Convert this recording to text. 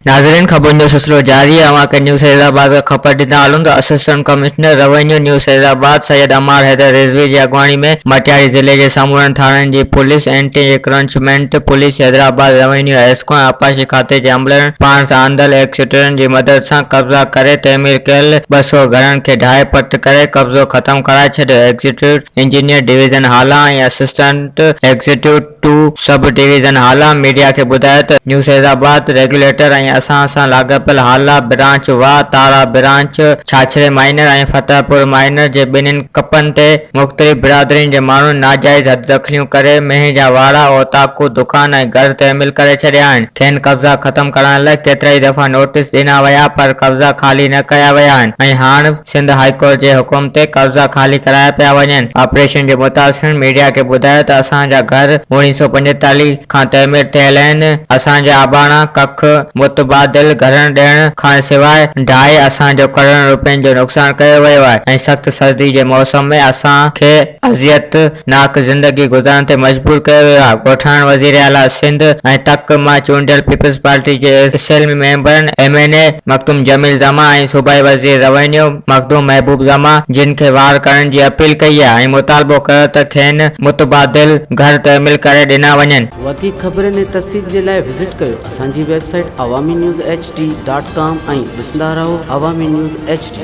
नाज़रीन, खबर जो सिलसिलो जारी है। अवां के न्यूज़ हैदराबाद का खबर ॾिना हलूं त assistant commissioner revenue news Hyderabad Syed Amar Haider Rizvi जी अॻुवाणी में मटियारी ज़िले जे समूरनि थाणनि जी police anti encroachment police Hyderabad revenue एस्को ऐं आपाशी खाते जे अमलनि पाण सां आंदल एक्सीटरनि जी मदद सां कब्ज़ा करे तइमीर कयल 200 घरनि खे ढाहे पट करे कब्ज़ो ख़त्म कराए छॾियो। एग्जीक्यूटिव इंजीनियर डिवीज़न हाला ऐं असिस्टेंट एग्जीक्यूटिव 2 सब डिवीज़न हाला मीडिया खे ॿुधायो त न्यूज़ हैदराबाद रेगुलेटर ऐं असां सां लाॻापियल हाला ब्रांच वाह तारा ब्रांच छाछड़े माइनर ऐं फतेहपुर माइनर जे ॿिन्हिनि कपनि ते मुख़्तलिफ़ बिरादरियुनि जे माण्हुनि नाजाइज़ हददख़लियूं करे मेंह जा वाड़ा ओताकू दुकान ऐं घर तइमीर करे छॾिया आहिनि। खेनि कब्ज़ा ख़त्म करण लाइ केतिरा ई दफ़ा नोटिस ॾिना विया पर कब्ज़ा ख़ाली न कया विया आहिनि ऐं हाणे सिंध हाईकोर्ट जे हुकुम ते कब्ज़ा ख़ाली कराया पिया वञनि। ऑपरेशन जे मुतासिरनि मीडिया खे ॿुधायो त असांजा घर 1945 खां तइमीर थियल आहिनि। असांजा आबाणा कख मुतबादिल घरनि ॾियण खां सवाइ ढाहे असांजो करोड़नि रुपयनि जो नुक़सानु कयो वियो आहे ऐं सख़्त सर्दी जे मौसम में असांखे अज़ियतनाक ज़िंदगी गुज़ारण ते मजबूर कयो वियो आहे। ॻोठाणन वज़ीर आला सिंध ऐं तक मां चूंडियल पीपल्स पार्टी जे असेंबली मेंबरनि MNA मखदूम जमील ज़मा ऐं सूबाई वज़ीर रेवेन्यू मखदूम महबूब ज़मा जिन खे वार करण जी अपील कई आहे ऐं मुतालबो कयो त खेनि मुतबादिल घर तइमीर करे ॾिना वञनि। वधीक ख़बरनि ऐं तफ़सील जे लाइ विज़िट कयो असांजी वेबसाइट awami news hd.com ऐं ॾिसंदा रहो awami news hd।